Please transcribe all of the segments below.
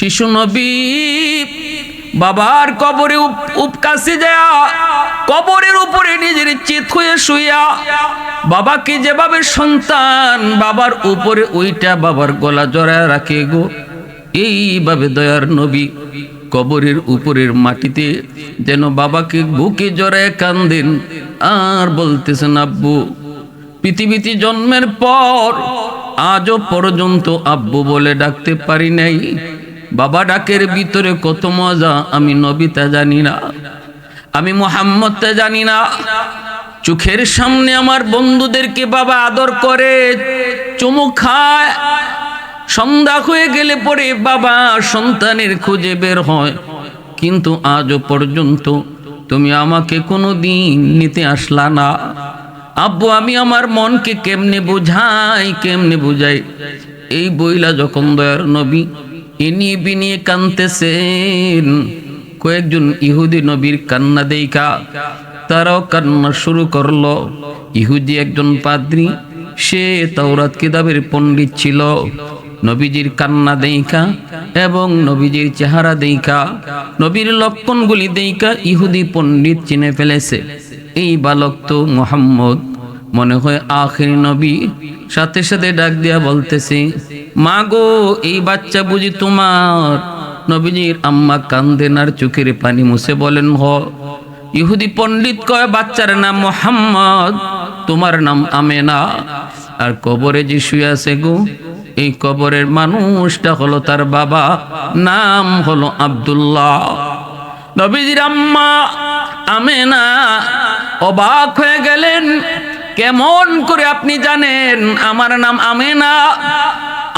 শিশু নবী বাবার কবরে উপকাশে যায়, কবরের উপরে নিজের চিত হয়ে শুইয়া বাবাকে যেভাবে সন্তান বাবার উপরে ওইটা বাবার গলা জড়ায় রাখে গো, এইভাবে দয়ার নবী কবরের উপরের মাটিতে যেন বাবাকে বুকে জড়ায় কান্দেন আর বলতেছেন, আব্বু পৃথিবীতে জন্মের পর আজও পর্যন্ত আব্বু বলে ডাকতে পারি নাই। বাবা ডাকের ভিতরে কত মজা আমি নবী তা জানি না, আমি মুহাম্মদ তা জানি না। চোখের সামনে আমার বন্ধুদেরকে বাবা আদর করে চুমু খায়, সন্ধ্যা হয়ে গেলে পরে বাবা সন্তানের খুঁজে বের হয়, কিন্তু আজও পর্যন্ত তুমি আমাকে কোনো দিন নিতে আসলা না। আব্বু আমি আমার মনকে কেমনে বুঝাই। এই বইলা যখন দয়ার নবী ইনি বিনিয়ে কানতেছেন, কয়েকজন ইহুদি নবীর কান্না দেইখা তারাও কান্না শুরু করলো। ইহুদি একজন পাদ্রী, সে তাওরাত কিতাবের পণ্ডিত ছিল। নবীজির কান্না দেইখা এবং নবীজির চেহারা দেইখা, নবীর লক্ষণগুলি দেইখা ইহুদি পণ্ডিত চিনে ফেলেছে এই বালক তো মুহাম্মদ, মনে হয় আখির নবী। সাথে সাথে ডাক দিয়া বলতেছে, মা গো এই বাচ্চা বুঝি তোমার? নবীজির আম্মা কান্দেন আর চোখের পানি মুছে বলেন, হ। ইহুদি পণ্ডিত কয়, বাচ্চার নাম মুহাম্মদ, তোমার নাম আমেনা। আর কবরে যে শুয়ে আছে গো, এই কবরের মানুষটা হলো তার বাবা, নাম হলো আব্দুল্লাহ। নবীজির আম্মা আমেনা অবাক হয়ে গেলেন, কেমন করে আপনি জানেন আমার নাম আমেনা,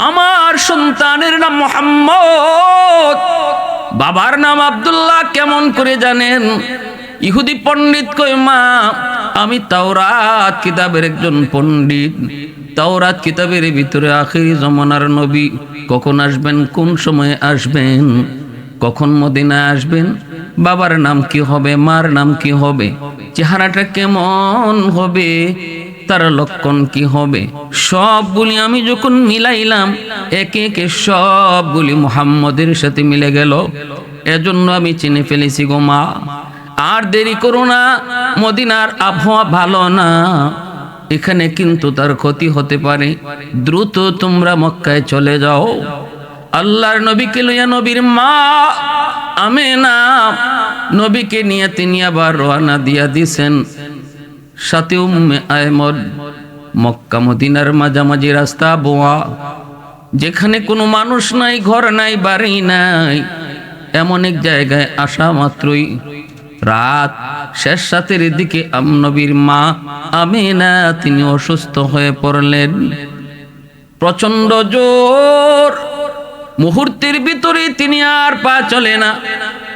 আমার সন্তানের নাম মুহাম্মদ, বাবার নাম আব্দুল্লাহ কেমন করে জানেন? ইহুদি পণ্ডিত কই, মা আমি তাওরাত কিতাবের একজন পণ্ডিত। তাওরাত কিতাবের ভিতরে আখির জমানার নবী কখন আসবেন, কোন সময়ে আসবেন, কখন মদিনায় আসবেন, বাবার নাম কি হবে, মার নাম কি হবে, চেহারাটা কেমন হবে, তার লক্ষণ কি হবে, সবগুলি আমি যখন মিলাইলাম একে একে সবগুলি মুহাম্মদের সাথে মিলে গেল। এজন্য আমি চিনে ফেলেছি গো মা, আর দেরি করো না, মদিনার আবহাওয়া ভালো না, এখানে কিন্তু তার ক্ষতি হতে পারে, দ্রুত তোমরা মক্কায় চলে যাও। আল্লাহর নবীকে লইয়া নবীর মা আমেনা নবীকে নিয়ে তিনি আবার রওনা দিয়া দিছেন। সাথে উম্মে আয়মন। মক্কা মদিনার মাঝামাঝি রাস্তা বোয়া, যেখানে কোনো মানুষ নাই, ঘর নাই, বাড়ি নাই, এমন এক জায়গায় আসা মাত্রই রাত শেষ রাতের দিকে নবীর মা আমেনা তিনি অসুস্থ হয়ে পড়লেন। প্রচন্ড জোর, মুহূর্তের ভিতরে তিনি আর পা চলে না,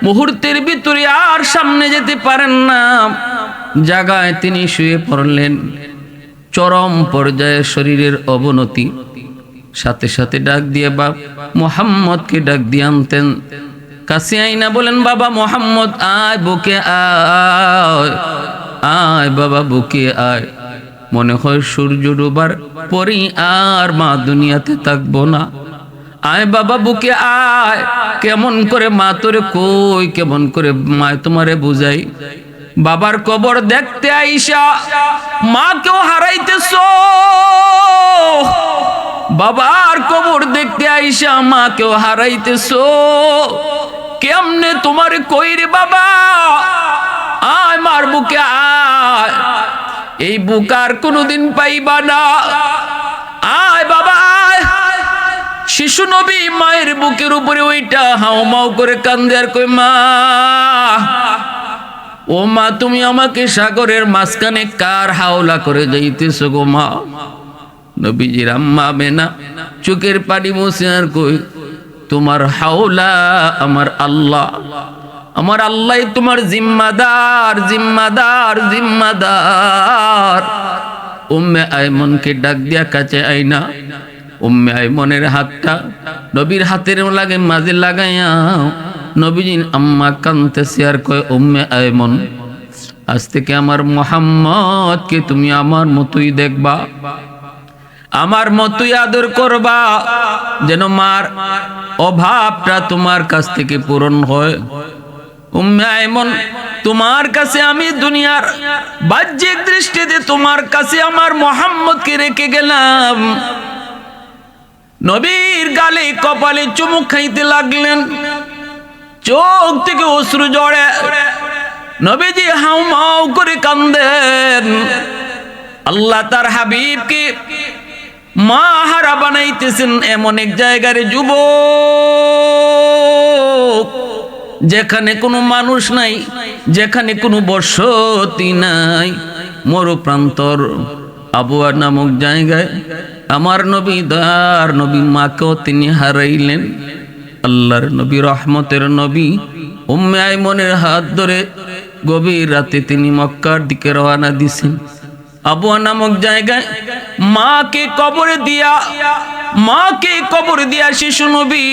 মুহূর্তের ভিতরে আর সামনে যেতে পারেন না, জায়গায় তিনি শুয়ে পড়লেন। চরম পর্যায়ে শরীরের অবনতি। সাথে সাথে ডাক দিয়ে বাপ মুহাম্মদকে ডাক দিয়ে আনতেন। কাছে আইনা বলেন, বাবা মুহাম্মদ আয়, বুকে আয়, আয় বাবা বুকে আয়। মনে হয় সূর্য ডোবার পরই আর মা দুনিয়াতে থাকবো না। আয় বাবা বুকে আয়। কেমন করে মা তোরে কই, কেমন করে মা তোমারে বুঝাই? বাবার কবর দেখতে আইসা মা কেউ হারাইতেছো, বাবার কবর দেখতে আইসা মা কেউ হারাইতেছো, কেমনে তোমারে কই রে বাবা? আয় মার বুকে আয়, এই বুক আর কোনোদিন পাইবা না। আয় বাবা আয়। শিশু নবী মায়ের বুকের উপরে ওইটা হাও মাও করে কান্দে আর কই, মা ও মা তুমি আমাকে সাগরের মাঝখানে কার হাওলা করে যাইতেছো গো মা? নবীজির আম্মা আমেনা চোখের পানি মুছে আর কই, তোমার হাওলা আমার আল্লাহ, আমার আল্লাহ তোমার জিম্মাদার, জিম্মাদার, জিম্মাদার। উম্মে আয়মনকে ডাক দিয়া কাছে আইনা উম্মে আয়মনের হাতটা নবীর হাতের লাগে মাঝে লাগাইয়া নবীজির আম্মা কাঁদতেছে আর কয়, উম্মে আয়মন আজ থেকে আমার মুহাম্মদকে তুমি আমার মতোই দেখবা। আমার মতোই আদর করবা, যেন মার অভাবটা তোমার কাছ থেকে পূরণ হয়। উম্মে আইমন, তোমার কাছে আমি দুনিয়ার বাহ্যিক দৃষ্টিতে তোমার কাছে আমার মুহাম্মদকে রেখে গেলাম। নবীর গালে কপালে চুমুক খাইতে লাগলেন, চোখ থেকে অশ্রু ঝরে, নবীজি হাউমাউ করে কান্দেন। আল্লাহ তার হাবিবকে মা হারা বানাইতেছেন এমন এক জায়গার যুবক, যেখানে কোনো মানুষ নাই, যেখানে কোনো বসতি নাই, মরুপ্রান্তর আবুয়া নামক জায়গায় আমার নবী দয়ার নবী মাকেও তিনি হারাইলেন। আল্লাহর নবী, রহমতের নবী উম্মে আইমনের হাত ধরে গভীর রাতে তিনি মক্কার দিকে রওনা দিছেন। আবুয়া নামক জায়গায় মাকে কবর দিয়া শিশু নবী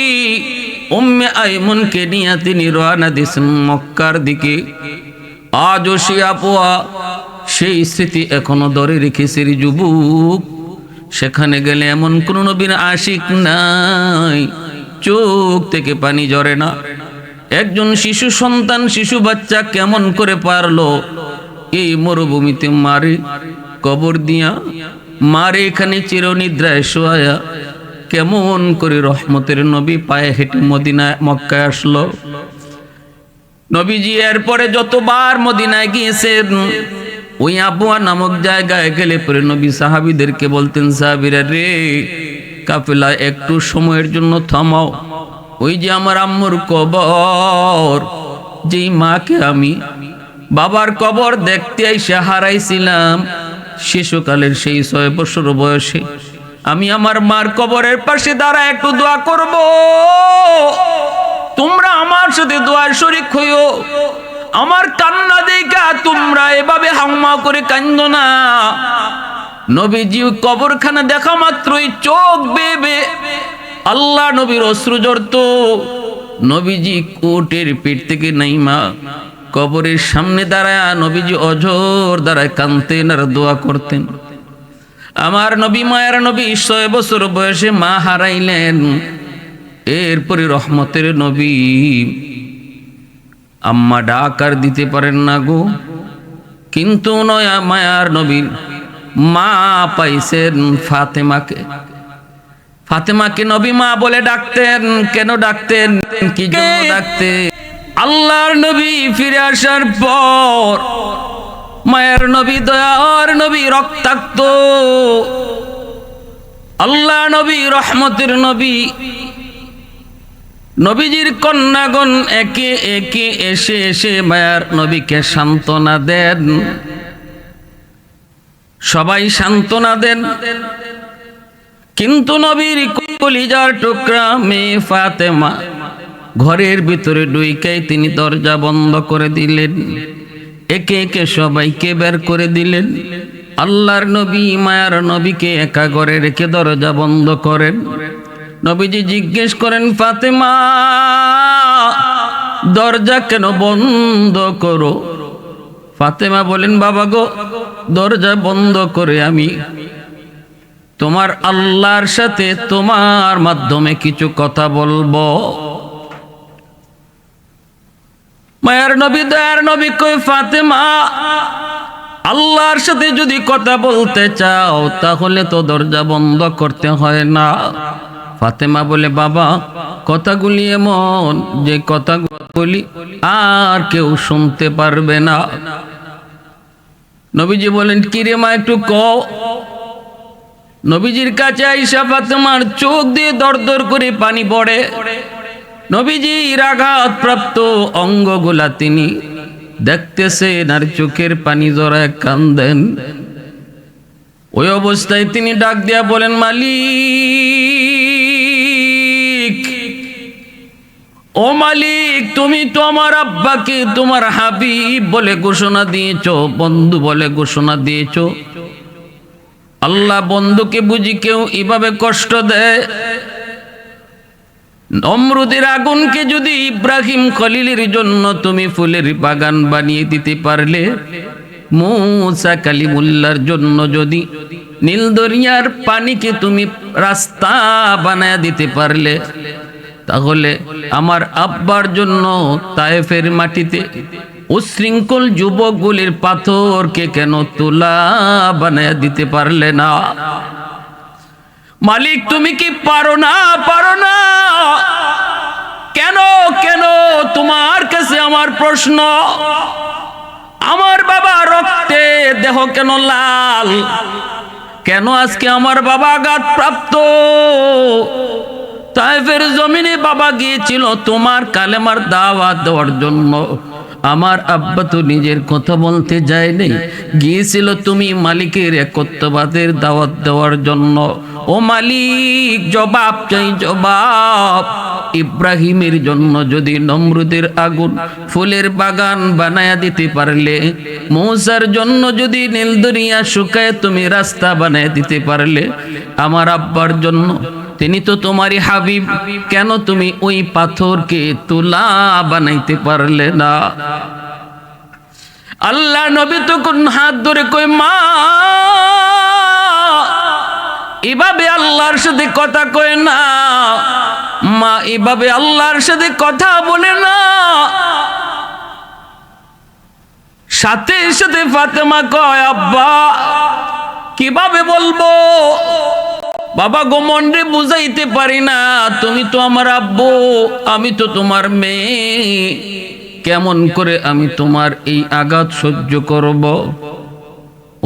উম্মে আইমনকে নিয়ে তিনি রওনা দিছেন মক্কার দিকে। আজও সে আবুয়া, সেই স্মৃতি এখনো ধরে রেখেছে যুবক। সেখানে গেলে এমন কোন নবীর আশিক নাই, চোখ থেকে পানি ঝরে না। একজন শিশু সন্তান, শিশু বাচ্চা কেমন করে পারলো এই মরুভূমিতে মারে কবর দিয়া, মারে এখানে চিরনিদ্রায় শোয়া, কেমন করে রহমতের নবী পায়ে হেঁটে মদিনায় মক্কায় আসলো। নবীজি এরপরে যতবার মদিনায় গিয়েছেন, ওই আবুয়া নামক জায়গায় গেলে পরে নবী সাহাবীদেরকে বলতেন, সাহাবীরা রে, কাফেলা একটু সময়ের জন্য থামাও। ওই যে আমার আম্মুর কবর, যেই মাকে আমি বাবার কবর দেখতে এসে হারাইছিলাম শিশুকালের সেই 6 বছর বয়সে, আমি আমার মার কবরের পাশে দাঁড়ায় একটু দোয়া করব, তোমরা আমার সাথে দোয়ার শরীক হইও। আমার কান্না দেখা তোমরা এভাবে হাউমা করে কান্দো না। নবীজি কবরখানা দেখা মাত্রই চোখ বেবে আল্লাহ নবীর অশ্রু ঝরত। নবীজি কোটের পেট থেকে নাইমা কবরের সামনে দাঁড়ায় নবীজি অঝোর দাঁড়ায় কাঁদতেন আর দোয়া করতেন। আমার নবী, মায়ের নবী 6 বছর বয়সে মা হারাইলেন। এরপরে রহমতের নবী আম্মা ডাকার দিতে পারেন না গো, কিন্তু নয়া মায়ার নবীর মা পাইছেন ফাতেমাকে। ফাতেমাকে নবী মা বলে ডাকতেন। কেন ডাকতেন, কি জন্য ডাকতেন? আল্লাহর নবী ফিরে আসার পর মায়ের নবী, দয়ার নবী রক্তাক্ত, আল্লাহ নবী রহমতের নবী, নবীজির কন্যাগণ একে একে এসে এসে মায়ার নবীকে সান্ত্বনা দেন। সবাই সান্ত্বনা দেন, কিন্তু নবীর কলিজার টুকরা মেয়ে ফাতেমা ঘরের ভিতরে ঢুইকাই তিনি দরজা বন্ধ করে দিলেন। একে একে সবাইকে বের করে দিলেন। আল্লাহর নবী মায়ার নবীকে একা ঘরে রেখে দরজা বন্ধ করেন। নবীজি জিজ্ঞেস করেন, ফাতেমা দরজা কেন বন্ধ করো? ফাতেমা বলেন, বাবা গো, দরজা বন্ধ করে আমি তোমার আল্লাহর সাথে তোমার মাধ্যমে কিছু কথা বলবো। মায়ের নবী, দয়ার নবী কই, ফাতেমা আল্লাহর সাথে যদি কথা বলতে চাও তাহলে তো দরজা বন্ধ করতে হয় না। ফাতেমা বলে, বাবা কথাগুলি এমন যে কথাগুলি আর কেউ শুনতে পারবে না। নবীজি বলেন, কি রে মা, একটু কও। নবীজির কাছে আইসা ফাতেমার চোখ দিয়ে দরদর করে পানি পড়ে। নবীজির আঘাত প্রাপ্ত অঙ্গগুলা তিনি দেখতেছেন আর চোখের পানি জড়ায় কান্দেন। ওই অবস্থায় তিনি ডাক দিয়া বলেন, মালিক, ও মালিক, তুমি তো আমার আব্বাকে তোমার হাবিব বলে ঘোষণা দিয়েছো, বন্ধু বলে ঘোষণা দিয়েছো। আল্লাহ বন্ধুকে বুঝি কেউ এভাবে কষ্ট দেয়? নমরুদের আগুনকে যদি ইব্রাহিম খলিলের জন্য তুমি ফুলের বাগান বানিয়ে দিতে পারলে, মুসা কালিমুল্লাহর জন্য যদি নীল দরিয়ার পানিকে তুমি রাস্তা বানায় দিতে পারলে, তাহলে আমার আব্বার জন্য তায়েফের মাটিতে উশৃঙ্খল যুবকগুলির পাথরকে কেন তুলা বানায় দিতে পারলে না? মালিক তুমি কি পারো না? পারো না কেন? কেন? তোমার কাছে আমার প্রশ্ন। আমার বাবা রক্তে দেহ কেন লাল? কেন আজকে আমার বাবা আঘাত প্রাপ্ত? তায়েফের জমিনে বাবা গিয়েছিল তোমার কালেমার দাওয়াত দেওয়ার জন্য। আমার আব্বা তো নিজের কথা বলতে যায়নি, গিয়েছিল তুমি মালিকের একত্ববাদের দাওয়াত দেওয়ার জন্য। ও মালিক, জবাব চাই, জবাব। ইব্রাহিমের জন্য যদি নমরুদের আগুন ফুলের বাগান বানায়া দিতে পারলে, মূসার জন্য যদি নীল দরিয়া শুকায় তুমি রাস্তা বানায় দিতে পারলে, আমার আব্বার জন্য, তিনি তো তোমারই হাবিব, কেন তুমি ওই পাথরকে তুলা বানাইতে পারলে না? আল্লাহ নবী তখন হাত ধরে কই, মা এভাবে আল্লাহর সাথে কথা কয় না, মা এভাবে আল্লাহর সাথে কথা বলে না। সাথে সাথে ফাতেমা কয়, আব্বা কিভাবে বলবো? বাবা গো, মন রে বুঝাইতে পারি না, তুমি তো আমার আব্বু, আমি তো তোমার মেয়ে, কেমন করে আমি তোমার এই আঘাত সহ্য করব?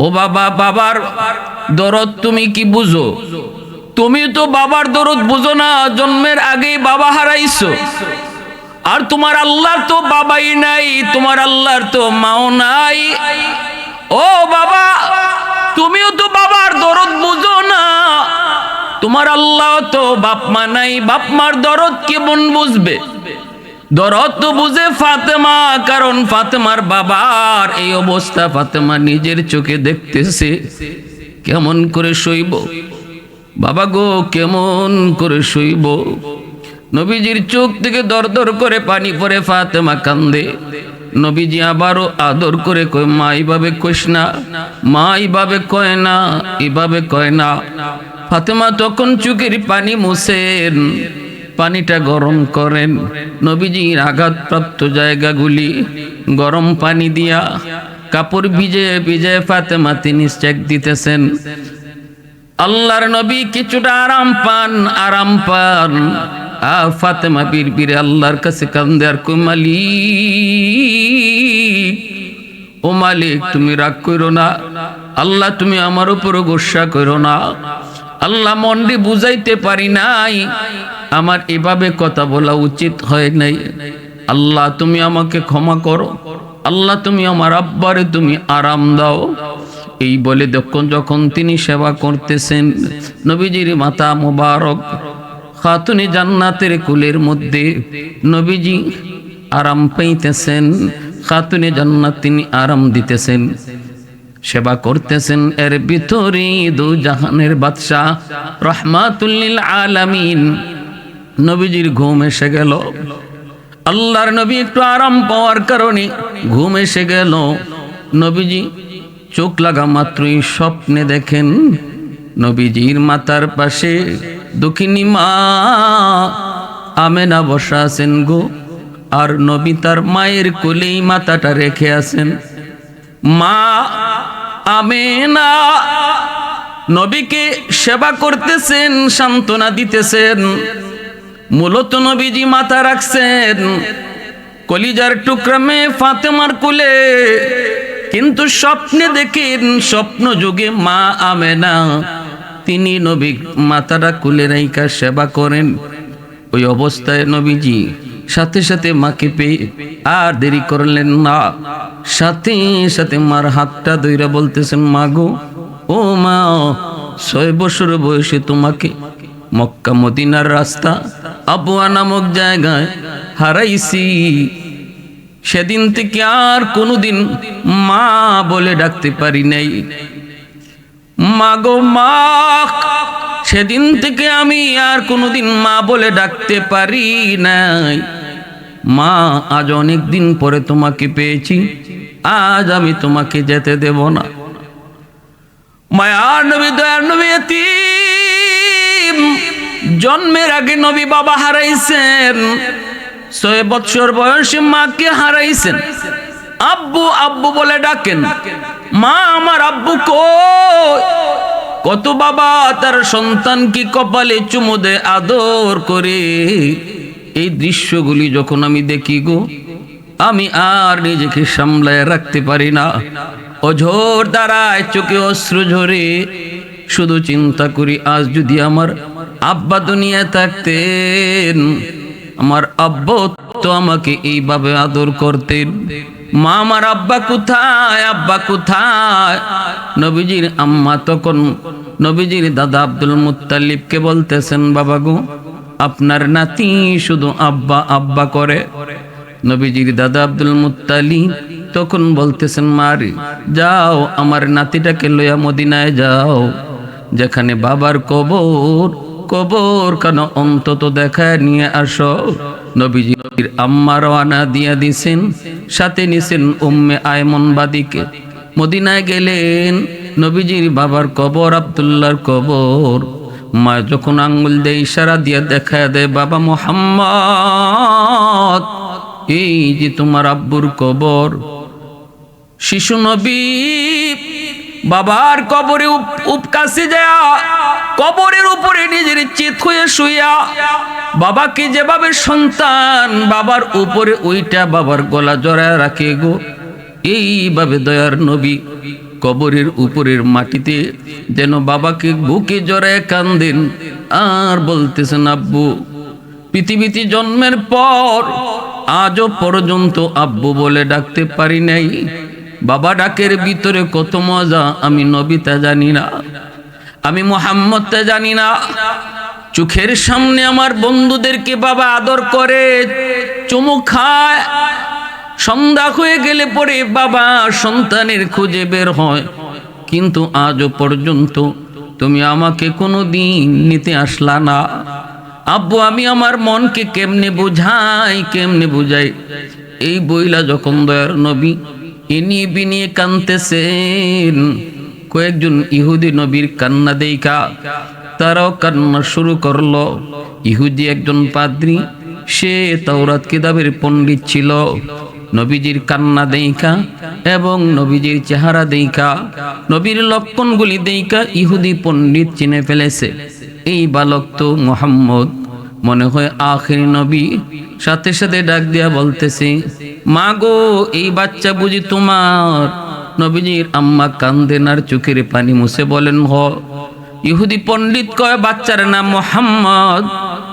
ও বাবা, বাবার দরদ তুমি কি বুঝো? তুমি তো বাবার দরদ বুঝো না, জন্মের আগেই বাবা হারাইছো। আর তোমার আল্লাহ তো বাবাই নাই, তোমার আল্লাহর তো মাও নাই। ও বাবা, তুমিও তো বাবার দরদ বুঝো না, তোমার আল্লাহ তো বাপ মা নাই, বাপ মার দরদ কেমন বুঝবে? দরদ তো বুঝে ফাতেমা, কারণ ফাতেমার বাবার এই অবস্থা ফাতেমা নিজের চোখে দেখতেছে। কেমন করে সইব বাবা গো, কেমন করে সইব? নবীজির চোখ থেকে দর দর করে পানি পড়ে, ফাতেমা কান্দে। নবীজি আবারও আদর করে কয়, মা এইভাবে কইস না, মা এইভাবে কয় না, এইভাবে কয় না। ফাতেমা তখন চোখের পানি মুছেন, পানিটা গরম করেন, নবীজির আঘাতপ্রাপ্ত জায়গাগুলি গরম পানি দিয়া কাপড় ভিজে ভিজে ফাতেমা তিনি চেক দিতেছেন। আল্লাহর নবী কিছুটা আরাম পান, আরাম পান। ফাতেমা বীর আল্লাহর কাছে কান্দে আর কই, মালিক, ও মালিক তুমি রাগ করো না, আল্লাহ তুমি আমার উপর গোসা করো না। আল্লাহ মনটি বুঝাইতে পারি নাই, আমার এভাবে কথা বলা উচিত হয় নাই। আল্লাহ তুমি আমাকে ক্ষমা করো, আল্লাহ তুমি আমার আব্বারে তুমি আরাম দাও। এই বলে যখন তিনি সেবা করতেছেন, নবীজির মাতা মুবারক খাতুনে জান্নাতের কুলের মধ্যে নবীজি আরাম পাইতেছেন, খাতুনে জান্নাত তিনি আরাম দিতেছেন, সেবা করতেছেন। এর ভিতরে দু জাহানের বাদশা রাহমাতুল লিল আলামিন নবীজির ঘুম এসে গেল। আল্লাহর নবী একটু আরাম পাওয়ার কারণে ঘুম এসে গেল। নবীজি চোখ লাগা মাত্রই স্বপ্নে দেখেন নবীজির মাথার পাশে দক্ষিণী মা আমেনা বসা আছেন গো, আর নবী তার মায়ের কোলেই মাথাটা রেখে আছেন। মা আমেনা নবীকে সেবা করতেছেন, সান্ত্বনা দিতেছেন। মূলত নবীজি মাথা রাখছেন কলিজার টুকরা মেয়ে ফাতেমার কোলে, কিন্তু স্বপ্নে দেখেন, স্বপ্ন যুগে মা আমেনা তিনি নবী মাথাটা কোলে রাইখা সেবা করেন। ওই অবস্থায় নবীজি সাথে সাথে মাকে পেয়ে আর দেরি করলেন না, সাথে সাথে মার হাতটা ধইরা বলতেছেন, মা গো, ও মা, 6 বছর বয়সে তোমাকে মক্কা মদিনার রাস্তা আবওয়া নামক জায়গায় হারাইছি। সেদিন থেকে আর কোনোদিন মা বলে ডাকতে পারি নাই। মা গো মা, সেদিন থেকে আমি আর কোনোদিন মা বলে ডাকতে পারি নাই। মা, আজ অনেক দিন পরে তোমাকে পেয়েছি, আজ আমি তোমাকে যেতে দেব না। মায়ার নবী দয়ার নবী এতিম, জন্মের আগে নবী বাবা হারাইছেন, 6 বছর বয়সে মাকে হারাইছেন। আব্বু আব্বু বলে ডাকেন, মা আমার আব্বু কই? কত বাবা তার সন্তান কি কপালে চুমু দেয়, আদর করে। এই দৃশ্যগুলি যখন আমি দেখি গো, আমি আর নিজেকে সামলায় রাখতে পারি না। অঝোর দাঁড়ায়, চোখে অশ্রু ঝরে, শুধু চিন্তা করি আজ যদি আমার আব্বা দুনিয়ায় থাকতেন, আমার আব্বা তো আমাকে এইভাবে আদর করতেন। মা আমার আব্বা কোথায়, আব্বা কোথায়? নবীজির আম্মা তখন নবীজির দাদা আব্দুল মুত্তালিবকে বলতেছেন, বাবা গো, আপনার নাতি শুধু আব্বা আব্বা করে। নবীজির দাদা আব্দুল মুত্তালিব তখন বলতেছেন, মারি যাও, আমার নাতিটাকে লইয়া মদিনায় যাও, যেখানে বাবার কবর, কবর কেন অন্তত দেখায় নিয়ে আসো। নবীজির আম্মা রওনা দিয়া দিছেন, সাথে নিছেন উম্মে আয়মন বাদিকে। মদিনায় গেলেন, নবীজির বাবার কবর, আব্দুল্লাহর কবর। মা যখন আঙ্গুল দিয়ে ইশারা দিয়ে দেখায় দেয়, বাবা মুহাম্মদ, এই যে তোমার আব্বুর কবর। শিশু নবী বাবার কবরে উপকাশে যায়, কবরের উপরে নিজের চিত হয়ে শুইয়া বাবাকে যেভাবে সন্তান বাবার উপরে ওইটা বাবার গলা জড়ায় রাখে গো, এইভাবে দয়ার নবী কবরের উপরের মাটিতে যেন বাবাকে বুকে জড়ায় কান্দেন আর বলতেছেন, আব্বু, পৃথিবীতে জন্মের পর আজও পর্যন্ত আব্বু বলে ডাকতে পারি নাই। বাবা ডাকের ভিতরে কত মজা আমি নবী তা জানি না, আমি মুহাম্মদ তা জানি না। চোখের সামনে আমার বন্ধুদেরকে বাবা আদর করে, চুমু খায়। সন্ধ্যা হয়ে গেলে পরে বাবা সন্তানের খুঁজে বের হয়, কিন্তু আজও পর্যন্ত তুমি আমাকে কোনো দিন নিতে আসলা না। আব্বু, আমি আমার মনকে কেমনে বুঝাই, কেমনে বুঝাই? এই বইলা যখন দয়ার নবী ইনি বিনিয়ে কানতেছেন, কয়েকজন ইহুদি নবীর কান্না দেইখা তারাও কান্না শুরু করলো। ইহুদি একজন পাদ্রী, সে তাওরাত কিতাবের পণ্ডিত ছিল। নবীজির কান্না দেইখা এবং নবীজির চেহারা দেইখা, নবীর লক্ষণগুলি দেইখা ইহুদি পণ্ডিত চিনে ফেলেছে, এই বালক তো মুহাম্মদ, মনে হয় আখির নবী। সাথে সাথে ডাক দিয়া বলতেছে, মা গো, এই বাচ্চা বুঝি তোমার? নবীজির আম্মা কান্দেন আর চোখের পানি মুছে বলেন, হ। ইহুদি পণ্ডিত কয়, বাচ্চার নাম মুহাম্মদ,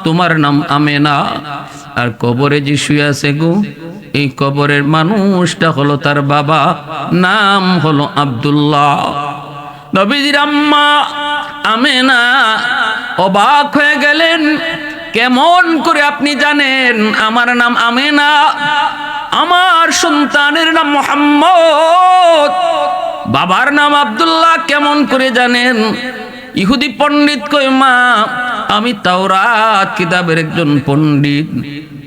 তোমার নাম আমেনা। আর কবরে যে শুয়ে আছে গো, এই কবরের মানুষটা হলো তার বাবা, নাম হলো আব্দুল্লাহ। নবীজির আম্মা আমেনা অবাক হয়ে গেলেন, কেমন করে আপনি জানেন আমার নাম আমেনা, আমার সন্তানের নাম মুহাম্মদ, বাবার নাম আব্দুল্লাহ কেমন করে জানেন? ইহুদি পণ্ডিত কই, মা, আমি তাওরাত কিতাবের একজন পণ্ডিত।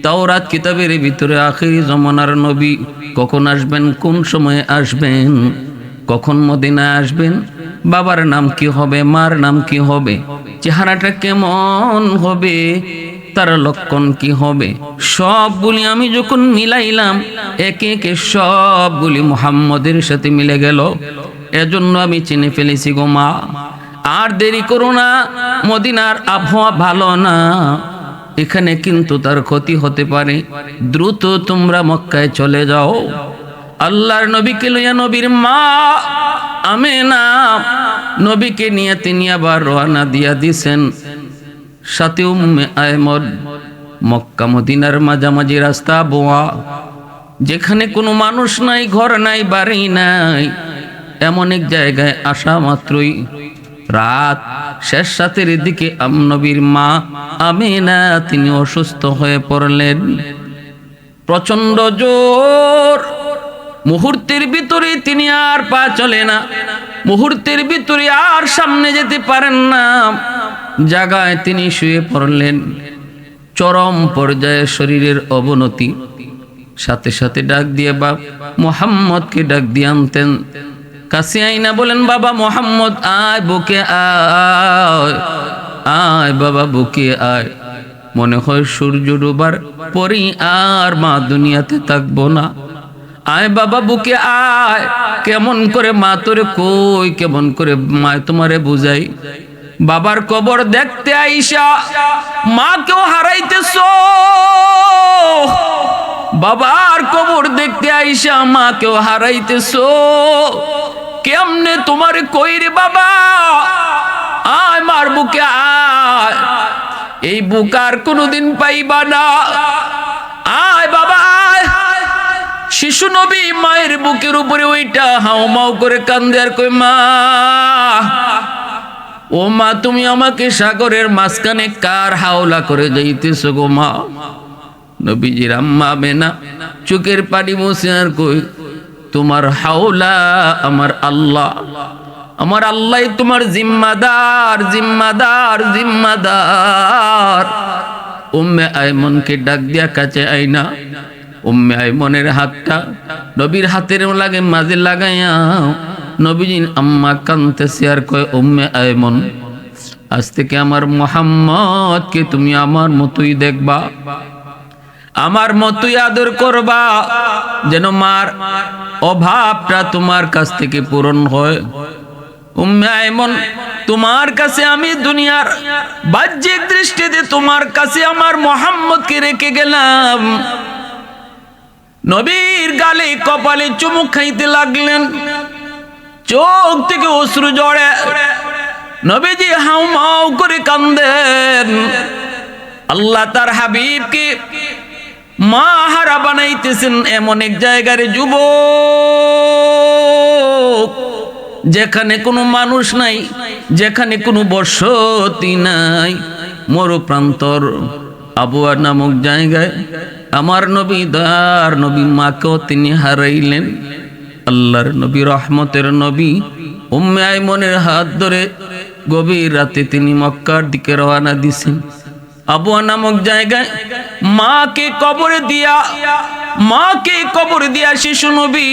তাওরাত কিতাবের ভিতরে আখিরি জমানার নবী কখন আসবেন, কোন সময়ে আসবেন, কখন মদিনায় আসবেন, বাবার নাম কি হবে, মার নাম কি হবে, চেহারাটা কেমন হবে, তার লক্ষণ কি হবে, সবগুলি আমি যখন মিলাইলাম, একে একে সবগুলি মুহাম্মদের সাথে মিলে গেল। এজন্য আমি চিনে ফেলেছি গো মা। আর দেরি করো না, মদিনার আবহাওয়া ভালো না, এখানে কিন্তু তার ক্ষতি হতে পারে, দ্রুত তোমরা মক্কায় চলে যাও। আল্লাহর নবীকে লইয়া নবীর মা আমেনা নবীকে নিয়ে তিনি আবার রওনা দিয়া দিছেন, সাথে উম্মে আয়মন। মক্কা মদিনার মাঝামাঝি রাস্তা বোয়া, যেখানে কোনো মানুষ নাই, ঘর নাই, বাড়ি নাই, এমন এক জায়গায় আসা মাত্রই রাত শেষ রাতের দিকে নবীর মা আমেনা তিনি অসুস্থ হয়ে পড়লেন, প্রচন্ড জ্বর। মুহূর্তের ভিতরে তিনি আর পা চলে না, মুহূর্তের ভিতরে আর সামনে যেতে পারেন না, জায়গায় তিনি শুয়ে পড়লেন। চরম পর্যায়ে শরীরের অবনতি, সাথে সাথে ডাক দিয়ে মোহাম্মদকে ডাক দিয়ে আনতেন। কাছে আইনা বলেন, বাবা মোহাম্মদ আয়, বুকে আয়, আয় বাবা বুকে আয়। মনে হয় সূর্য ডোবার পরই আর মা দুনিয়াতে থাকবো না। আয় বাবা বুকে আয়। কেমন করে মা তোরে কই, কেমন করে মা তোমারে বুঝাই। বাবার কবর দেখতে আইসা মাকেও হারাইতেছো, বাবার কবর দেখতে আইসা মাকেও হারাইতেছো। কেমনে তোমারে কই রে বাবা, আয় মার বুকে আয়। এই বুক আর কোনোদিন পাইবা না, আয় বাবা আয়। শিশু নবী মায়ের বুকের উপরে ওইটা হাউমাউ করে কান্দে আর কই, মা ও মা, তুমি আমাকে সাগরের মাঝখানে কার হাওলা করে যাইতেছো গো মা। নবীজির আম্মা আমেনা চোখের পানি মুছে আর কই, তোমার হাওলা আমার আল্লাহ, আমার আল্লাহ তোমার জিম্মাদার, জিম্মাদার, জিম্মাদার। উম্মে আইমনকে ডাক দিয়া কাছে আইনা উম্মে আইমনের হাতটা নবীর হাতের লাগে মাঝে লাগাইয়া নবীজির আম্মা কাঁদতেছে আর কয়, উম্মে আইমন, আজ থেকে আমার মুহাম্মদকে তুমি আমার মতোই দেখবা, আমার মতোই আদর করবা, যেন মার অভাবটা তোমার কাছ থেকে পূরণ হয়। উম্মে আইমন, তোমার কাছে আমি দুনিয়ার বাহ্যিক দৃষ্টিতে তোমার কাছে আমার মুহাম্মদকে রেখে গেলাম। নবীর গালে কপালে চুমুক খাইতে লাগলেন, চোখ থেকে অশ্রু ঝরে। নবীজি হাউমাউ করে কান্দেন। আল্লাহ তার হাবিবকে মা হারা বানাইতেছেন এমন এক জায়গার যুবক, যেখানে কোনো মানুষ নাই, যেখানে কোনো বসতি নাই, মরুপ্রান্তর আবুয়া নামক জায়গায় আমার নবী দয়ার নবী মাকেও তিনি হারাইলেন। আল্লাহর নবী, রহমতের নবী উম্মে আইমনের হাত ধরে গভীর রাতে তিনি মক্কার দিকে রওনা দিছেন। আবুয়া নামক জায়গায় মাকে কবরে দিয়া শিশু নবী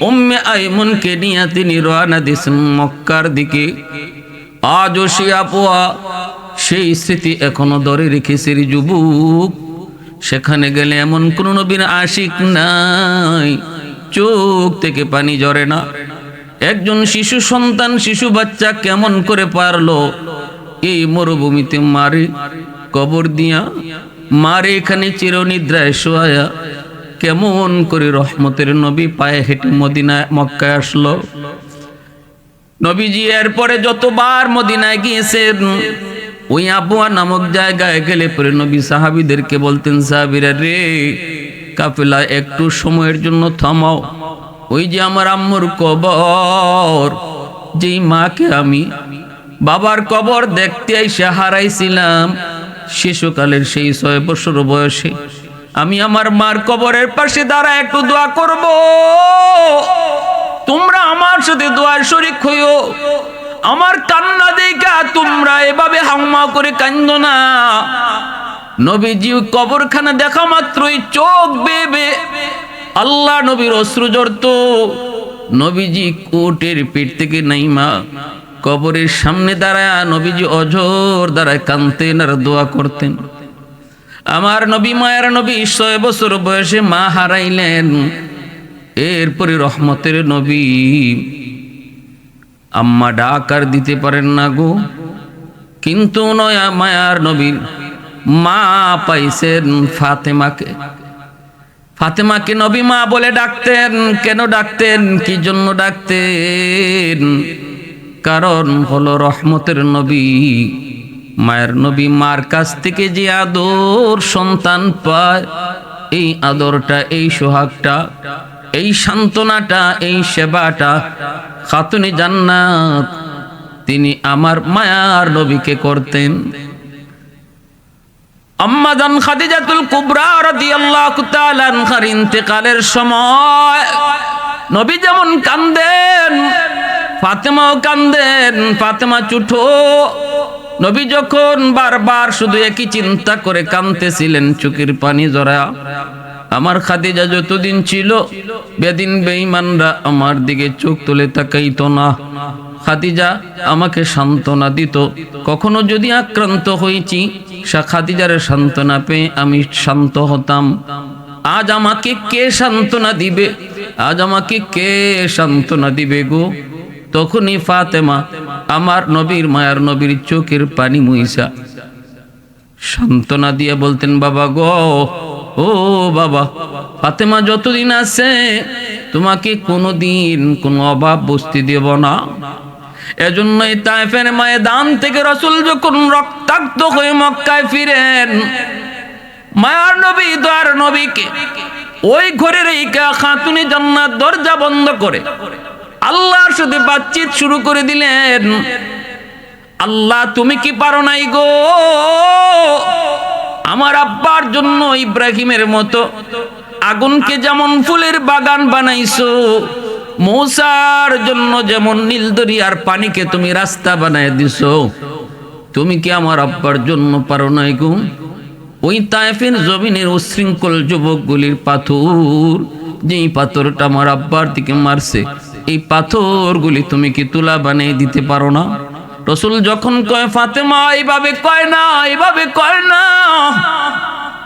উম্মে আইমনকে নিয়ে তিনি রওনা দিছেন মক্কার দিকে। আজও সে আবুয়া সেই স্মৃতি এখনো ধরে রেখেছে যুবক। সেখানে গেলে এমন কোন নবীর আশিক নাই, চোখ থেকে পানি ঝরে না। একজন শিশু সন্তান, শিশু বাচ্চা কেমন করে পারলো এই মরুভূমিতে মারে কবর দিয়া, মারে এখানে চিরনিদ্রায় শোয়া, কেমন করে রহমতের নবী পায়ে হেঁটে মদিনায় মক্কায় আসলো। নবীজি এরপরে যতবার মদিনায় গিয়েছেন, ওই আবুয়া নামক জায়গায় গেলে পরে নবী সাহাবীদেরকে বলতেন, সাহাবীরা রে, কাফেলা একটু সময়ের জন্য থামাও। ওই যে আমার আম্মুর কবর, যেই মাকে আমি বাবার কবর দেখতে এসে হারাইছিলাম শিশুকালের সেই 6 বছর বয়সে, আমি আমার মার কবরের পাশে দাঁড়া একটু দোয়া করব। তোমরা আমার সাথে দোয়ার শরীক হইও। আমার কান্না দেখা তোমরা এভাবে হাউমা করে কান্দো না। নবীজি কবরখানা দেখা মাত্রই চোখ বেবে আল্লাহ নবীর অশ্রু ঝরত। নবীজি কোটের পেট থেকে নাইমা কবরের সামনে দাঁড়ায় নবীজি অঝোর দাঁড়ায় কাঁদতেন আর দোয়া করতেন। আমার নবী, মায়ের নবী 6 বছর বয়সে মা হারাইলেন। এরপরে রহমতের নবী আম্মা ডাকার দিতে পারেন না গো, কিন্তু নয়া মায়ার নবীর মা পাইছেন ফাতেমাকে। ফাতেমাকে নবী মা বলে ডাকতেন। কেন ডাকতেন, কি জন্য ডাকতেন? কারণ হলো রহমতের নবী, মায়ের নবী মার কাছ থেকে যে আদর সন্তান পায়, এই আদরটা, এই সোহাগটা, এই সান্ত্বনাটা, এই সেবাটা খাতুনে জান্নাত তিনি আমার মায়ার নবীকে করতেন। আম্মা জান খাদিজাতুল কুবরা রাদিয়াল্লাহু তাআলা আনহার ইন্তেকালের সময় নবী যেমন কান্দেন, ফাতেমাও কান্দেন। ফাতেমা চুঠো। নবী যখন বারবার শুধু একই চিন্তা করে কাঁদতেছিলেন, চোখের পানি জড়া, আমার খাদিজা যতদিন ছিল বেদিন বেঈমানরা আমার দিকে চোখ তুলে তাকাইতো না। খাদিজা আমাকে সান্ত্বনা দিত। কখনো যদি আক্রান্ত হয়েছি, খাদিজার সান্ত্বনা পেয়ে আমি শান্ত হতাম। আজ আমাকে কে সান্ত্বনা দিবে? আজ আমাকে কে সান্ত্বনা দিবে গো? তখনই ফাতেমা আমার নবীর মায়ার নবীর চোখের পানি মুইসা সান্ত্বনা দিয়ে বলতেন, বাবা গো, ও বাবা, ফাতেমা যতদিন আছে তোমাকে কোনোদিন কোনো অভাব বসতে দেব না। এজন্যই তায়েফের ময়দান থেকে রাসূল যখন রক্তাক্ত হয়ে মক্কায় ফিরেন, মায়ার নবী দয়ার নবীকে ওই ঘরের এই খাতুনে জান্নাত দরজা বন্ধ করে আল্লাহর সাথে বাতচিত শুরু করে দিলেন। আল্লাহ, তুমি কি পারো নাই গো আমার আব্বার জন্য ইব্রাহিমের মতো আগুনকে যেমন ফুলের বাগান বানাইছো, মূসার জন্য যেমন নীল দরিয়ার পানিকে তুমি রাস্তা বানায় দিছো, তুমি কি আমার আব্বার জন্য পারো নাই গো? ওই তায়েফের জমিনের উশৃঙ্খল যুবকগুলির পাথর, যেই পাথরটা আমার আব্বার দিকে মারছে, এই পাথরগুলি তুমি কি তুলা বানিয়ে দিতে পারো না? রাসূল যখন কয়, ফাতেমা এইভাবে কয় না, এইভাবে কয় না,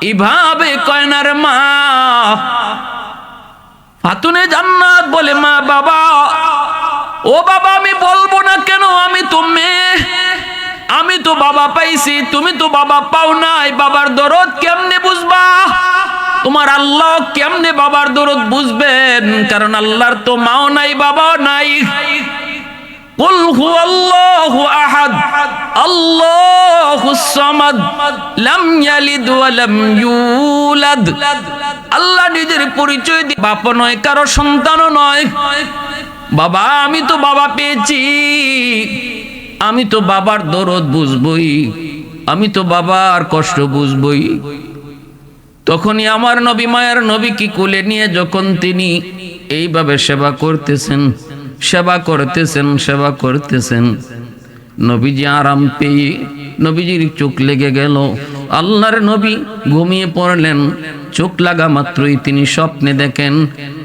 এইভাবে কয় না রে মা। খাতুনে জান্নাত বলে, মা বাবা, ও বাবা, আমি বলবো না কেন? আমি তো মেয়ে, আমি তো বাবা পাইছি, তুমি তো বাবা পাও নাই। বাবার দরদ কেমনে বুঝবা? তোমার আল্লাহ কেমনে বাবার দরদ বুঝবেন? কারণ আল্লাহর তো মাও নাই, বাবাও নাই। কুল হুয়াল্লাহু আহাদ আল্লাহুস সামাদ লাম ইয়ালিদ ওয়া লাম ইউলাদ। আল্লাহ নিজের পরিচয় দিয়ে বাপ নয়, কারো সন্তানও নয়। বাবা, আমি তো বাবা পেয়েছি, আমি তো বাবার দরদ বুঝবই, আমি তো বাবার কষ্ট বুঝবই। তখনই আমার নবী মায়ের নবীকে কোলে নিয়ে যখন তিনি এইভাবে সেবা করতেছেন, সেবা করতেছেন, সেবা করতেছেন, নবীজি আরাম পেয়ে নবীজির চোখ লেগে গেল। আল্লাহর নবী ঘুমিয়ে পড়লেন। চোখ লাগা মাত্রই তিনি স্বপ্নে দেখেন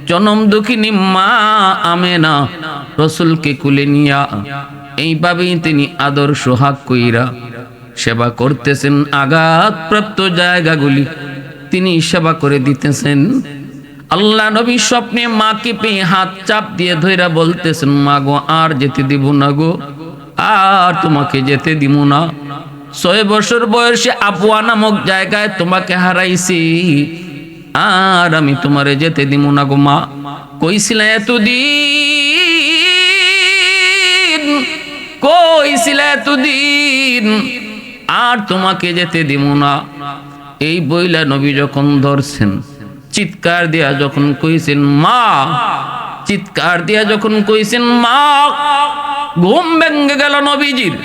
জনম দুঃখিনী মা আমেনা রাসূলকে কোলে নিয়া এইভাবেই তিনি আদর সোহাগ কইরা সেবা করতেছেন। আঘাতপ্রাপ্ত জায়গাগুলি তিনি সেবা করে দিতেছেন। আল্লাহ নবী স্বপ্নে মাকে পেয়ে হাত চাপ দিয়ে ধইরা বলতেছেন, মা গো, আর যেতে দিব না গো, আর তোমাকে যেতে দিব না। 6 বছর বয়সে আবওয়া নামক জায়গায় তোমাকে হারাইছি, আর আমি তোমারে যেতে দিব না গো মা। কইছিলা এতদিন, কইছিলা এতদিন, আর তোমাকে যেতে দিব না। এই বইলা নবী যখন ধরছেন, চিৎকার দিয়া যখন কইছেন মা, চিৎকার দিয়া যখন কইছেন মা, ঘুম ভেঙে গেল নবীজির।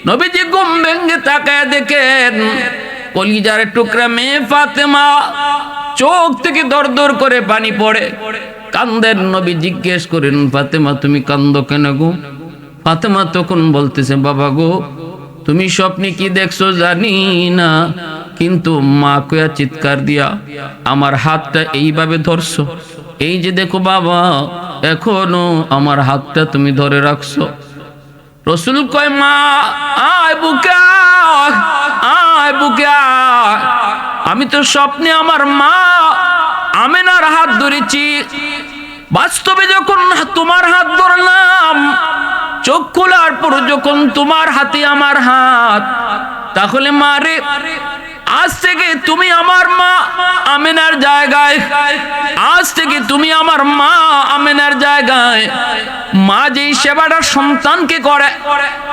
নবীজি ঘুম ভেঙে তাকায় দেখেন কলিজার টুকরা মেয়ে ফাতেমা, চোখ থেকে দর দর করে পানি পড়ে, কান্দেন। নবী জিজ্ঞেস করেন, ফাতেমা তুমি কান্দো কেন গো? ফাতেমা তখন বলতেছে, বাবা গো, তুমি স্বপ্নে কি দেখছো জানি না, কিন্তু মা কয়া চিৎকার দিয়া আমার হাতটা এইভাবে ধরছো। এই যে দেখো বাবা, এখনো আমার হাতটা তুমি ধরে রাখছো। রাসূল কয়, মা আয় বুকে আয়, আয় বুকে আয়। আমি তো স্বপ্নে আমার মা আমেনার হাত ধরেছি, বাস্তবে যখন তোমার হাত ধরলাম, চোখ খোলার পর যখন তোমার হাতে আমার হাত, তাহলে মা রে, আজ থেকে তুমি আমার মা আমেনার জায়গায়, আজ থেকে তুমি আমার মা আমেনার জায়গায়। মা যেই সেবাটা সন্তানকে করে,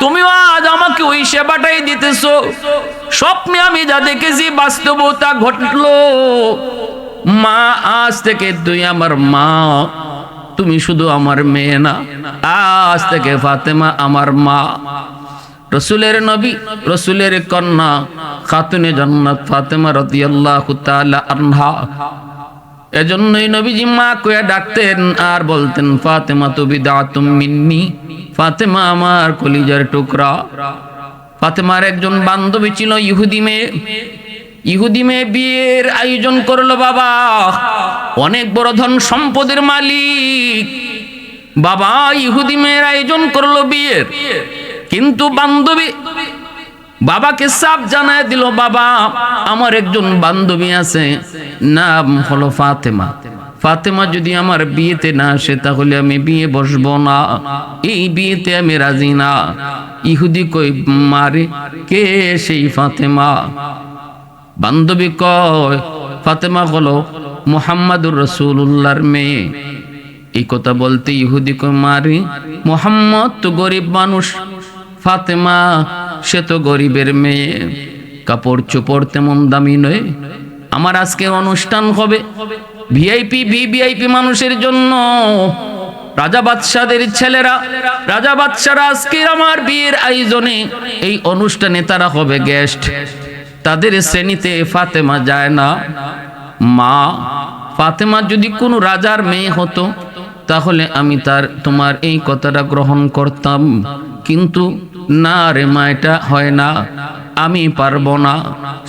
তুমিও আজ আমাকে ওই সেবাটাই দিতেছো। স্বপ্নে আমি যা দেখেছি বাস্তবতা ঘটলো। মা, আজ থেকে তুই আমার মা, তুমি শুধু আমার মেয়ে না, আজ থেকে ফাতেমা আমার মা। রাসূলের নবী, রাসূলের কন্যা, খাতুনে জান্নাত ফাতেমা রাদিয়াল্লাহু তাআলা আনহা। এজন্যই নবীজি মা কইয়া ডাকতেন আর বলতেন, ফাতেমা তু বিদআতুম মিন্নি, ফাতেমা আমার কলিজার টুকরা। ফাতেমার একজন বান্ধবী ছিল ইহুদি মেয়ে। ইহুদি মেয়ে বিয়ের আয়োজন করলো বাবা, অনেক বড় ধন সম্পদের মালিক বাবা, ইহুদি মেয়ের আয়োজন করলো বিয়ের। কিন্তু বান্ধবী বাবাকে সাফ জানায় দিল, বাবা আমার একজন বান্ধবী আছে, নাম হলো ফাতেমা। ফাতেমা যদি আমার বিয়েতে না আসে তাহলে আমি বিয়ে বসবো না, এই বিয়েতে আমি রাজি না। ইহুদি কই, মারে কে সেই ফাতেমা? বান্ধবী কয়, ফাতেমা হলো মুহাম্মাদুর রাসূলুল্লাহর মেয়ে। এই কথা বলতে ইহুদি কয়, মারে মুহাম্মদ তো গরিব মানুষ, ফাতেমা সে তো গরিবের মেয়ে, কাপড় চোপড় তেমন দামি নয়। আমার আজকের অনুষ্ঠান হবে ভিআইপি ভিভিআইপি মানুষের জন্য, রাজা বাদশাদের ছেলেরা, রাজা বাদশারা আজকের আমার বিয়ের আয়োজনে এই অনুষ্ঠানে তারা হবে গেস্ট। তাদের শ্রেণীতে ফাতেমা যায় না। মা, ফাতেমা যদি কোনো রাজার মেয়ে হতো তাহলে আমি তোমার এই কথাটা গ্রহণ করতাম, কিন্তু না রে মা, এটা হয় না, আমি পারবো না।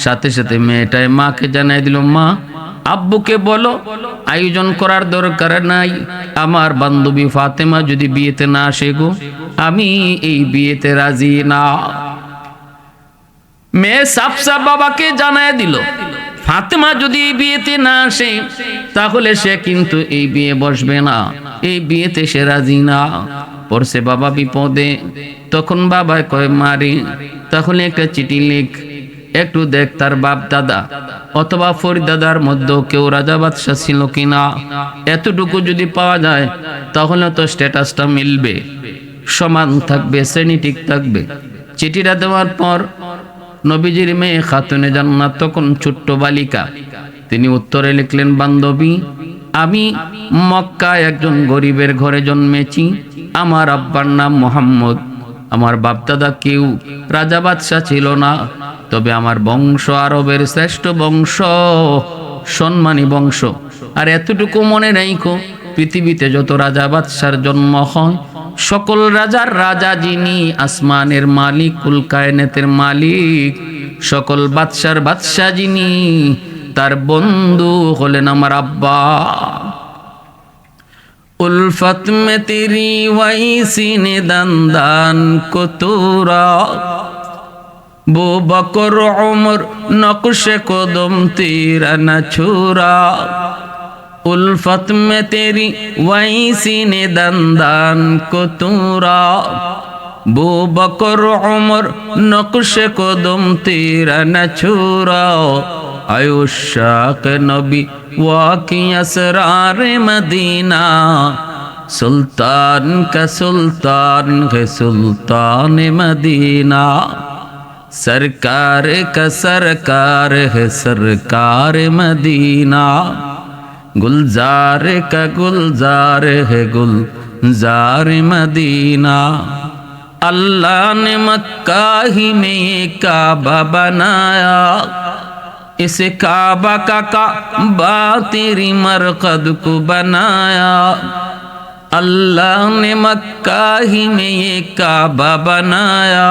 সাথে সাথে মেয়েটায় মাকে জানাই দিল, মা আব্বুকে বলো আয়োজন করার দরকার নাই, আমার বান্ধবী ফাতেমা যদি বিয়েতে না আসে গো, আমি এই বিয়েতে রাজি না। মেয়ে সাফ সাফ বাবাকে জানায় দিল, ফাতেমা যদি বিয়েতে না আসে তাহলে সে কিন্তু এই বিয়ে বসবে না, এই বিয়েতে সে রাজি না। পড়ছে বাবা বিপদে। তখন বাবা কয়, মারি তাহলে একটা চিঠি লিখ, একটু দেখ তার বাপ দাদা অথবা ফরিদাদার মধ্যে কেউ রাজা বাদশা ছিল কিনা, এতটুকু যদি পাওয়া যায় তাহলে তো স্ট্যাটাসটা মিলবে, সমান থাকবে, শ্রেণী ঠিক থাকবে। চিঠিটা দেওয়ার পর নবীজির মেয়ে খাতুনে জান্নাত তখন ছোট্ট বালিকা, তিনি উত্তরে লিখলেন, বান্ধবী আমি মক্কায় একজন গরিবের ঘরে জন্মেছি, আমার আব্বার নাম মোহাম্মদ, আমার বাপদাদা কেউ রাজা বাদশা ছিল না, তবে আমার বংশ আরবের শ্রেষ্ঠ বংশ, সম্মানী বংশ। আর এতটুকু মনে রাখো, পৃথিবীতে যত রাজা বাদশার জন্ম হয় সকল রাজার রাজা যিনি, আসমানের মালিক, কুল কায়নাতের মালিক, সকল বাদশার বাদশা যিনি, তার বন্ধু হলেন আমার আব্বা। উলফত মে তেরি ওয়াইসি নে দান কো তোরা, বো বকর উমর নকশে কদম তেরা না ছোরা। উলফত মে তেরি ওয়াইসি নে দান কো তোরা, বো বকর উমর নকশে কদম তেরা না ছোরা। আয়ুশাক নবী ওয়াকি আসরার মদিনা, সুলতান কা সুলতান है सुल्तान मदीना, सरकार का सरकार है सरकार मदीना, गुलजार का गुलजार है गुलजार मदीना। अल्लाह ने मक्का ही में ये काबा बनाया, इस काबा का काबा तेरी मरकद को बनाया। अल्लाह ने मक्का ही में ये काबा बनाया,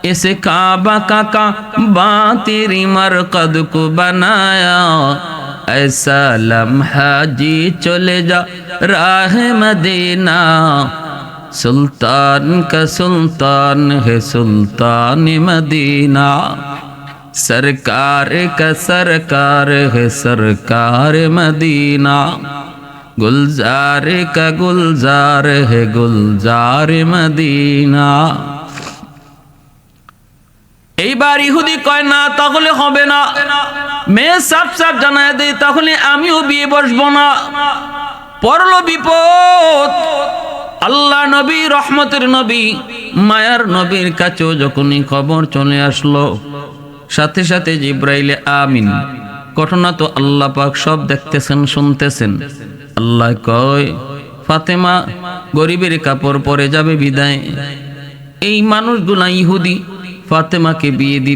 इस काबा का काबा तेरी मरकद को बनाया। ऐसा लम्हा जी चले जा राह मदीना, सुल्तान का सुल्तान है सुल्तान मदीना, सरकार का सरकार है सरकार मदीना, गुलजार का गुलजार है गुलजार मदीना। এইবার ইহুদি কয়, না তাহলে হবে না। মেয়ে সাফ সাফ জানায় দেয়, তাহলে আমিও বিয়ে বসবো না। পড়লো বিপদ। আল্লাহ নবী, রহমতের নবী, মায়ার নবীর কাছেও যখনই খবর চলে আসলো, সাথে সাথে জিব্রাইল আমিন। ঘটনা তো আল্লাহ পাক সব দেখতেছেন, শুনতেছেন। আল্লাহ কয়, ফাতেমা গরিবের কাপড় পরে যাবে বিদায়। এই মানুষগুলা ইহুদি ফাতেমাকে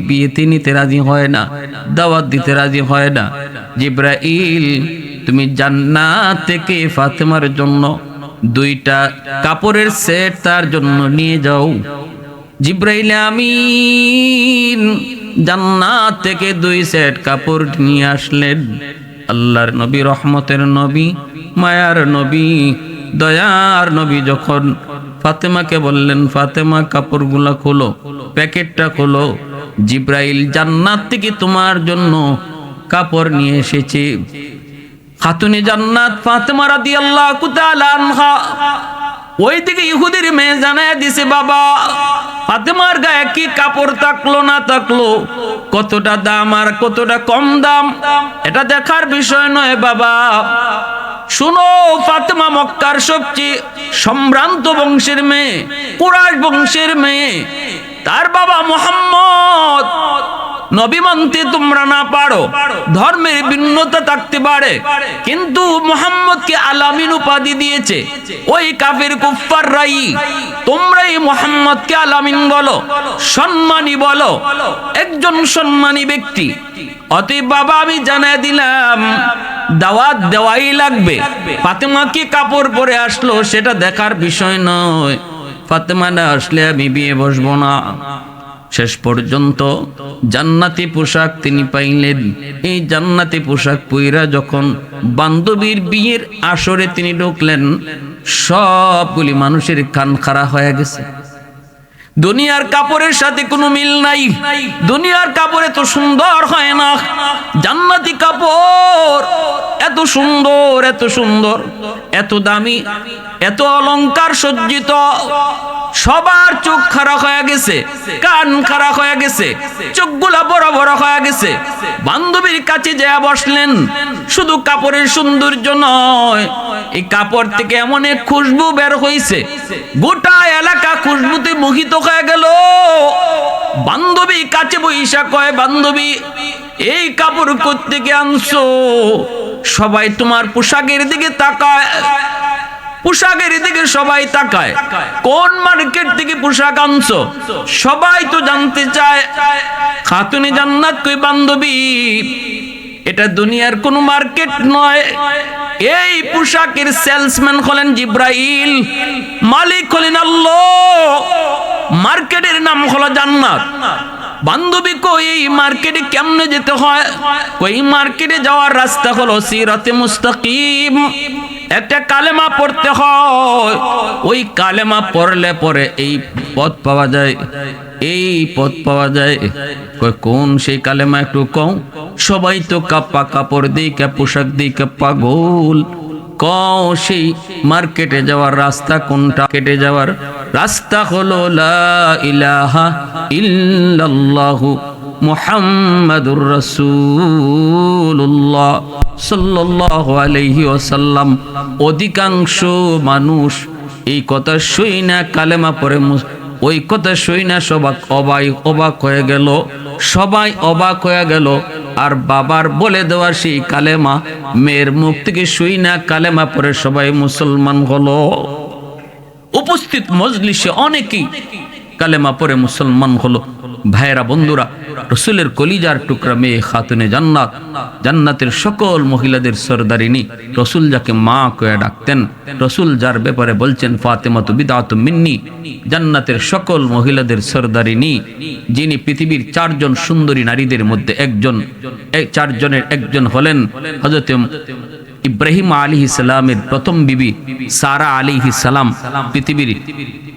বিয়েতে নিতে রাজি হয় না, দাওয়াত দিতে রাজি হয় না। জিব্রাইল, তুমি জান্নাত থেকে ফাতেমার জন্য 2টা কাপড়ের সেট তার জন্য নিয়ে যাও। জিব্রাইল আমিন জান্নাত থেকে 2 সেট কাপড় নিয়ে আসলেন। আল্লাহর নবী, রহমতের নবী, মায়ার নবী, দয়ার নবী যখন ফাতেমাকে বললেন, ফাতেমা কাপড়গুলা খোলো, প্যাকেটটা খোলো, জিব্রাইল জান্নাত থেকে তোমার জন্য কাপড় নিয়ে এসেছে। খাতুনে জান্নাত ফাতেমা রাদিয়াল্লাহু তাআলা আনহা ওইদিকে ইহুদির মেয়ে জানায় দিছে, বাবা ফাতেমার গায়ে কি কাপড় থাকলো না থাকলো, কতটা দাম আর কতটা কম দাম, এটা দেখার বিষয় নয় বাবা। শুনো, ফাতেমা মক্কার সবচেয়ে সম্ভ্রান্ত বংশের মেয়ে, কুরাইশ বংশের মেয়ে। তার বাবা মুহাম্মদ নবী মানতে তোমরা না পারো, ধর্মের ভিন্নতা থাকতে পারে, কিন্তু মুহাম্মদকে আলামিন উপাধি দিয়েছে ওই কাফির কুফফাররাই। তোমরাই মুহাম্মদকে আলামিন বলো, সম্মানী বলো, একজন সম্মানী ব্যক্তি। অতএব বাবা আমি জানাই দিলাম, দাওয়াত দেওয়াই লাগবে। ফাতেমা কি কাপড় পরে আসলো সেটা দেখার বিষয় নয়, ফাতেমা না আসলে আমি বিয়ে বসবো না। শেষ পর্যন্ত জান্নাতি পোশাক তিনি পাইলেন। এই জান্নাতি পোশাক পইরা যখন বান্ধবীর বিয়ের আসরে তিনি ঢুকলেন, সবগুলি মানুষের কান খাড়া হয়ে গেছে। দুনিয়ার কাপড়ের সাথে কোনো মিল নাই, দুনিয়ার কাপড় এত সুন্দর হয় না, জান্নাতি কাপড় এত সুন্দর, এত সুন্দর, এত দামি, এত অলংকার সজ্জিত। সবার চোখ খারাপ হয়ে গেছে, কান খারাপ হয়ে গেছে, চোখগুলা বড় বড় হয়ে গেছে। বান্ধবীর কাছে যা বসলেন, শুধু কাপড়ের সৌন্দর্য নয়, এই কাপড় থেকে এমন এক খুশবু বের হইছে, গোটা এলাকা খুশবুতে মোহিত হয়ে গেল। বান্ধবী কাছে বইসা কয়, বান্ধবী এই কাপড় কোত্থেকে আনছো? সবাই তোমার পোশাকের দিকে তাকায়, পোশাকের দিকে সবাই তাকায়, কোন মার্কেট থেকে পোশাক আনছো সবাই তো জানতে চায়। খাতুনে জান্নাত কই, বান্ধবী এটা দুনিয়ার কোন মার্কেট নয়, এই পোশাকের সেলসম্যান হলেন জিব্রাইল, মালিক হলেন আল্লাহ, মার্কেটের নাম হলো জান্নাত। বান্ধবী কই, এই মার্কেটে কেমনে যেতে হয়? কই মার্কেটে যাওয়ার রাস্তা হলো সিরাতে মুস্তাকিম, একটা কালেমা পড়তে হয়, ওই কালেমা পড়লে পরে এই পথ পাওয়া যায়, এই পথ পাওয়া যায়। কোন সেই কালেমা একটু কও? সবাই তো কাপ্পা কাপড় দিকে, পোশাক দিকে পাগল। কও সেই মার্কেটে যাওয়ার রাস্তা কোনটা? কেটে যাওয়ার রাস্তা হলো লা ইলাহা ইল্লাল্লাহু মুহাম্মাদুর রাসূলুল্লাহ সাল্লাল্লাহু আলাইহি ওয়াসাল্লাম। অধিকাংশ মানুষ এই কথা শুই না কালেমা পড়ে, ওই কথা শুই না সবাই অবাক হয়ে গেল, সবাই অবাক হয়ে গেল। আর বাবার বলে দেওয়া সেই কালেমা মেয়ের মুখ থেকে শুই না কালেমা পড়ে সবাই মুসলমান হলো। উপস্থিত মজলিসে অনেকেই কালেমা পড়ে মুসলমান হলো। ভাইরা, বন্ধুরা, রসুলের কলিজার টুকরা মেয়ে খাতুনে জান্নাত, জান্নাতের সকল মহিলাদের সরদারিনী, রসুল যাকে মা কয়ে ডাকতেন, রসুল যার ব্যাপারে বলছেন ফাতেমাতু বিদআতুম মিন্নি, জান্নাতের সকল মহিলাদের সরদারিনী, যিনি পৃথিবীর 4 জন সুন্দরী নারীদের মধ্যে একজন, এই 4 জনের একজন হলেন হযরত ইব্রাহিম আলাইহিস সালামের প্রথম বিবি সারা আলাইহিস সালাম। পৃথিবীর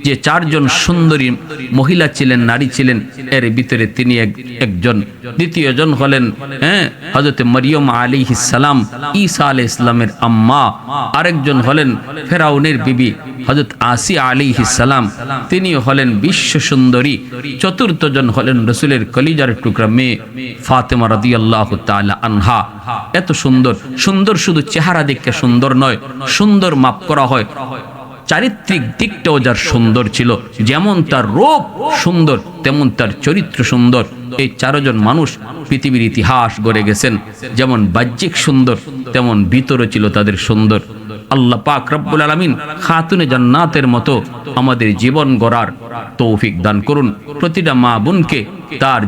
যে 4 জন সুন্দরী মহিলা ছিলেন, নারী ছিলেন, এর ভিতরে তিনি একজন। দ্বিতীয় জন হলেন হযরত মরিয়ম আলাইহিস সালাম, ঈসা আলাইহিস সালামের আম্মা। আরেকজন হলেন ফেরাউনের বিবি হযরত আসিয়া আলাইহিস সালাম, তিনি হলেন বিশ্ব সুন্দরী। চতুর্থ জন হলেন রাসূলের কলিজার টুকরা মেয়ে ফাতেমা রাদিয়াল্লাহু তাআলা আনহা। এত সুন্দর, সুন্দর শুধু চেহারা দেখে সুন্দর নয়, সুন্দর মাপ করা হয় চারিত্রিক দিকটাও যার সুন্দর ছিল। যেমন তার রূপ সুন্দর, তেমন তার চরিত্র সুন্দর। এই 4 জন মানুষ পৃথিবীর ইতিহাস গড়ে গেছেন। যেমন বাহ্যিক সুন্দর, তেমন ভিতরে ছিল তাদের সুন্দর। আল্লাহ পাক রব্বুল আলামিন খাতুনে জান্নাতের মতো আমাদের জীবন গড়ার তৌফিক দান করুন। প্রতিটা মা বোনকে তার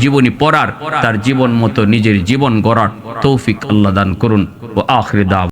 জীবনী পড়ার, তার জীবন মতো নিজের জীবন গড়ার তৌফিক আল্লাহ দান করুন। ও আখির দাওয়া।